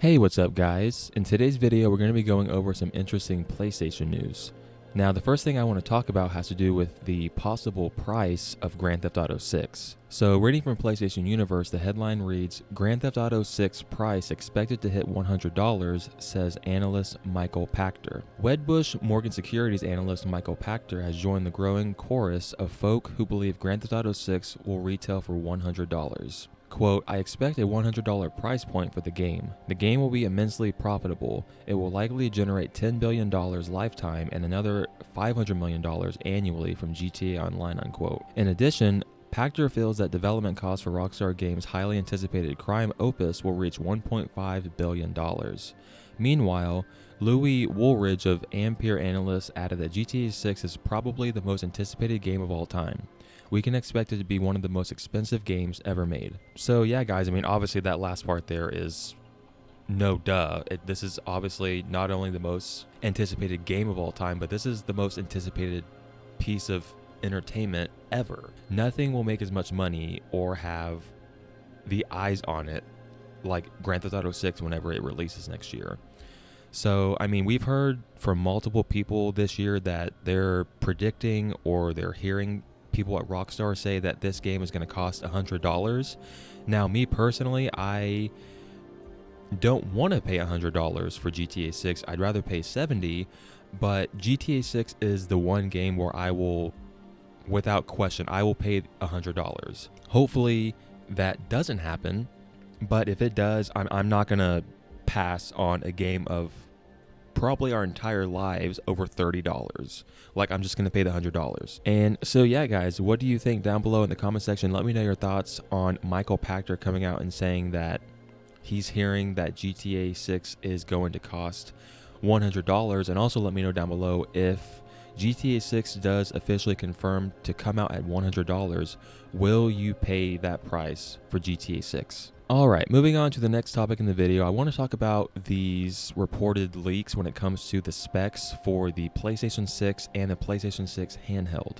Hey, what's up guys? In today's video, we're going to be going over some interesting PlayStation news. Now, the first thing I want to talk about has to do with the possible price of Grand Theft Auto 6. So, reading from PlayStation Universe, the headline reads, Grand Theft Auto 6 price expected to hit $100, says analyst Michael Pachter. Wedbush Morgan Securities analyst Michael Pachter has joined the growing chorus of folk who believe Grand Theft Auto 6 will retail for $100. Quote, I expect a $100 price point for the game. The game will be immensely profitable. It will likely generate $10 billion lifetime and another $500 million annually from GTA Online, unquote. In addition, Pachter feels that development costs for Rockstar Games' highly anticipated crime opus will reach $1.5 billion. Meanwhile, Louis Woolridge of Ampere Analysts added that GTA 6 is probably the most anticipated game of all time. We can expect it to be one of the most expensive games ever made. So yeah, guys, I mean, obviously that last part there is no duh. This is obviously not only the most anticipated game of all time, but this is the most anticipated piece of entertainment ever. Nothing will make as much money or have the eyes on it like Grand Theft Auto 6 whenever it releases next year. So, I mean, we've heard from multiple people this year that they're predicting or they're hearing people at Rockstar say that this game is going to cost $100. Now, me personally, I don't want to pay $100 for GTA 6. I'd rather pay $70, but GTA 6 is the one game where I will, without question, I will pay $100. Hopefully that doesn't happen, but if it does, I'm not going to pass on a game of probably our entire lives over $30. Like, I'm just gonna pay the $100. And so yeah, guys, what do you think? Down below in the comment section, let me know your thoughts on Michael Pachter coming out and saying that he's hearing that GTA 6 is going to cost $100, and also let me know down below if GTA 6 does officially confirm to come out at $100, will you pay that price for GTA 6? Alright, moving on to the next topic in the video, I want to talk about these reported leaks when it comes to the specs for the PlayStation 6 and the PlayStation 6 handheld.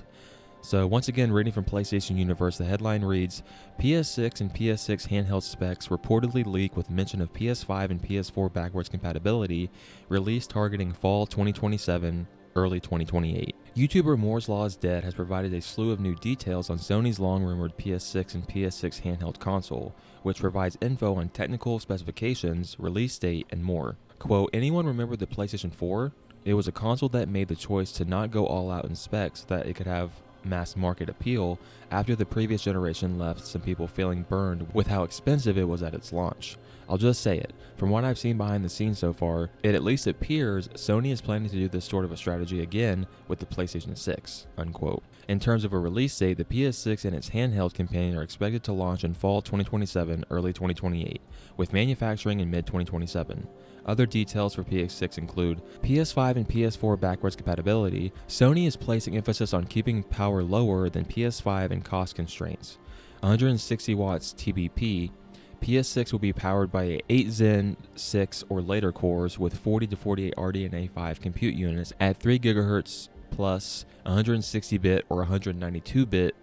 So once again, reading from PlayStation Universe, the headline reads, PS6 and PS6 handheld specs reportedly leak with mention of PS5 and PS4 backwards compatibility, release targeting fall 2027, early 2028. YouTuber Moore's Law is Dead has provided a slew of new details on Sony's long-rumored PS6 and PS6 handheld console, which provides info on technical specifications, release date, and more. Quote, anyone remember the PlayStation 4? It was a console that made the choice to not go all out in specs so that it could have mass market appeal after the previous generation left some people feeling burned with how expensive it was at its launch. I'll just say it, from what I've seen behind the scenes so far, it at least appears Sony is planning to do this sort of a strategy again with the PlayStation 6, unquote. In terms of a release date, the PS6 and its handheld companion are expected to launch in fall 2027, early 2028, with manufacturing in mid-2027. Other details for PS6 include PS5 and PS4 backwards compatibility. Sony is placing emphasis on keeping power lower than PS5 and cost constraints. 160 watts TBP. PS6 will be powered by 8 Zen 6 or later cores with 40 to 48 RDNA 5 compute units at 3 GHz plus 160-bit or 192-bit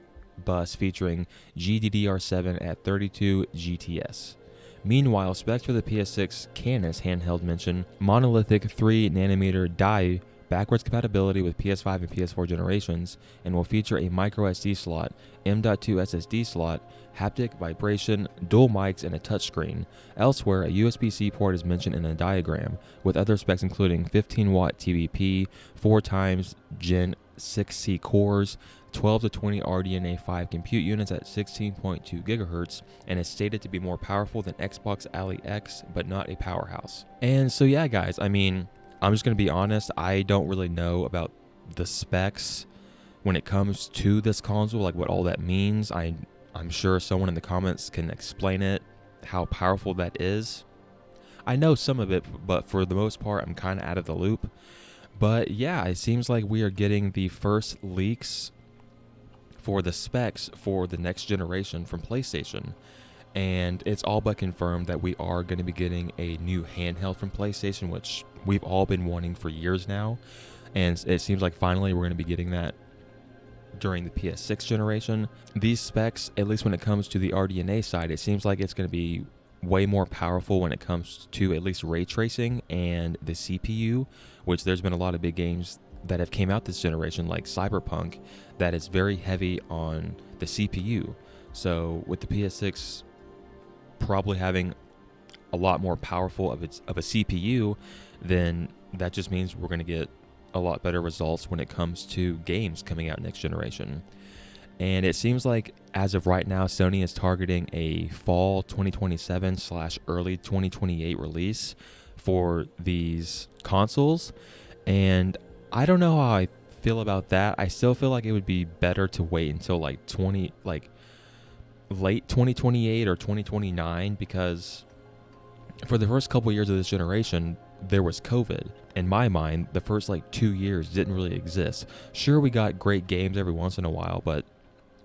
bus featuring GDDR7 at 32 GTS. Meanwhile, specs for the PS6 Canis handheld mention monolithic 3nm die backwards compatibility with PS5 and PS4 generations, and will feature a micro SD slot, M.2 SSD slot, haptic vibration, dual mics, and a touchscreen. Elsewhere, a USB-C port is mentioned in a diagram, with other specs including 15-watt TBP, 4 times Gen 6C cores, 12 to 20 RDNA 5 compute units at 16.2 GHz, and is stated to be more powerful than Xbox Ally X, but not a powerhouse. And so yeah, guys, I mean, I'm just going to be honest, I don't really know about the specs when it comes to this console, like what all that means. I'm sure someone in the comments can explain it, how powerful that is. I know some of it, but for the most part, I'm kind of out of the loop. But yeah, it seems like we are getting the first leaks for the specs for the next generation from PlayStation. And it's all but confirmed that we are going to be getting a new handheld from PlayStation, which we've all been wanting for years now. And it seems like finally we're going to be getting that during the PS6 generation. These specs, at least when it comes to the RDNA side, it seems like it's going to be way more powerful when it comes to at least ray tracing and the CPU, which there's been a lot of big games that have came out this generation, like Cyberpunk, that is very heavy on the CPU. So with the PS6 probably having a lot more powerful of a CPU, then that just means we're going to get a lot better results when it comes to games coming out next generation. And it seems like as of right now, Sony is targeting a fall 2027 / early 2028 release for these consoles. And I don't know how I feel about that. I still feel like it would be better to wait until like late 2028 or 2029, because for the first couple years of this generation, there was COVID. In my mind, the first like 2 years didn't really exist. Sure, we got great games every once in a while, but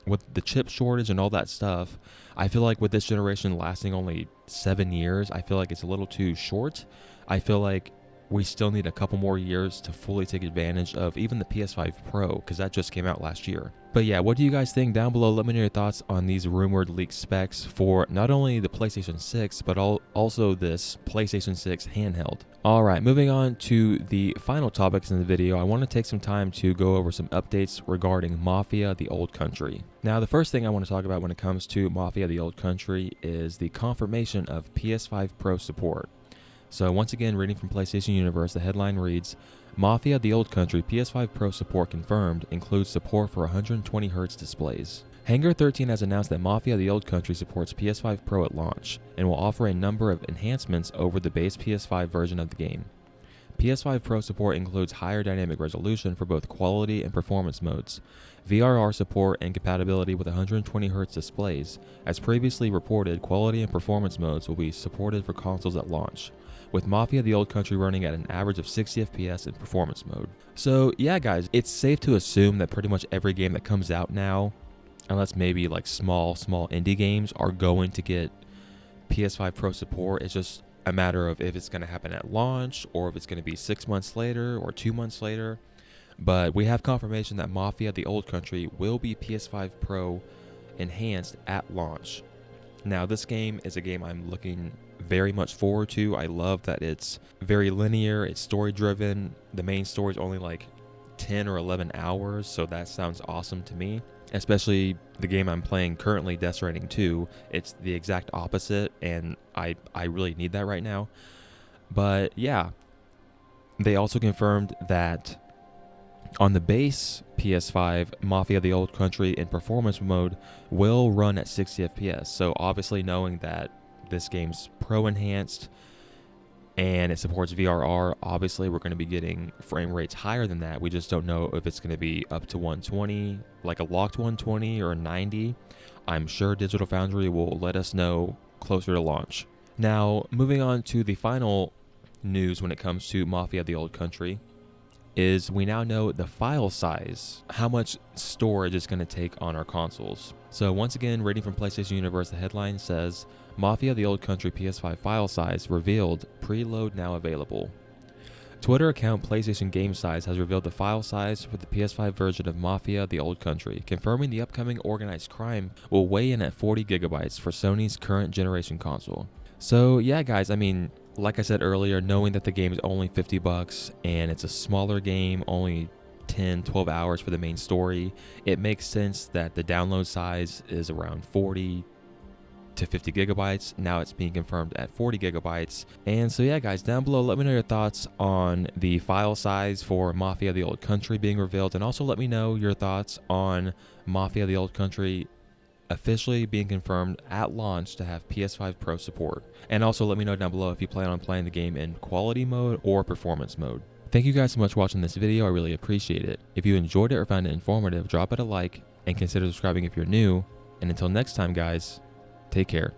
with the chip shortage and all that stuff, I feel like with this generation lasting only 7 years, I feel like it's a little too short. I feel like we still need a couple more years to fully take advantage of even the PS5 Pro, because that just came out last year. But yeah, what do you guys think? Down below, let me know your thoughts on these rumored leaked specs for not only the PlayStation 6, but also this PlayStation 6 handheld. Alright, moving on to the final topics in the video, I want to take some time to go over some updates regarding Mafia The Old Country. Now, the first thing I want to talk about when it comes to Mafia The Old Country is the confirmation of PS5 Pro support. So once again, reading from PlayStation Universe, the headline reads, Mafia The Old Country PS5 Pro support confirmed, includes support for 120Hz displays. Hangar 13 has announced that Mafia The Old Country supports PS5 Pro at launch, and will offer a number of enhancements over the base PS5 version of the game. PS5 Pro support includes higher dynamic resolution for both quality and performance modes, VRR support and compatibility with 120Hz displays. As previously reported, quality and performance modes will be supported for consoles at launch, with Mafia The Old Country running at an average of 60 FPS in performance mode. So yeah guys, it's safe to assume that pretty much every game that comes out now, unless maybe like small indie games, are going to get PS5 Pro support. It's just a matter of if it's going to happen at launch, or if it's going to be 6 months later or 2 months later. But we have confirmation that Mafia The Old Country will be PS5 Pro enhanced at launch. Now, this game is a game I'm looking very much forward to. I love that it's very linear, it's story driven. The main story is only like 10 or 11 hours, so that sounds awesome to me. Especially the game I'm playing currently, Death Stranding 2, it's the exact opposite, and I really need that right now. But yeah, they also confirmed that on the base PS5, Mafia The Old Country in performance mode will run at 60 FPS. So obviously, knowing that this game's Pro enhanced and it supports VRR, obviously we're going to be getting frame rates higher than that. We just don't know if it's going to be up to 120, like a locked 120 or 90. I'm sure Digital Foundry will let us know closer to launch. Now, moving on to the final news when it comes to Mafia The Old Country, is we now know the file size, how much storage it's going to take on our consoles. So once again, reading from PlayStation Universe, the headline says, Mafia The Old Country PS5 file size revealed, preload now available. Twitter account PlayStation Game Size has revealed the file size for the PS5 version of Mafia The Old Country, confirming the upcoming organized crime will weigh in at 40 gigabytes for Sony's current generation console. So yeah guys, I mean, like I said earlier, knowing that the game is only $50 and it's a smaller game, only 10-12 hours for the main story, it makes sense that the download size is around 40 to 50 gigabytes. Now it's being confirmed at 40 gigabytes. And so yeah guys, down below let me know your thoughts on the file size for Mafia The Old Country being revealed, and also let me know your thoughts on Mafia The Old Country officially being confirmed at launch to have PS5 Pro support. And also let me know down below if you plan on playing the game in quality mode or performance mode. Thank you guys so much for watching this video, I really appreciate it. If you enjoyed it or found it informative, drop it a like and consider subscribing if you're new. And until next time guys, take care.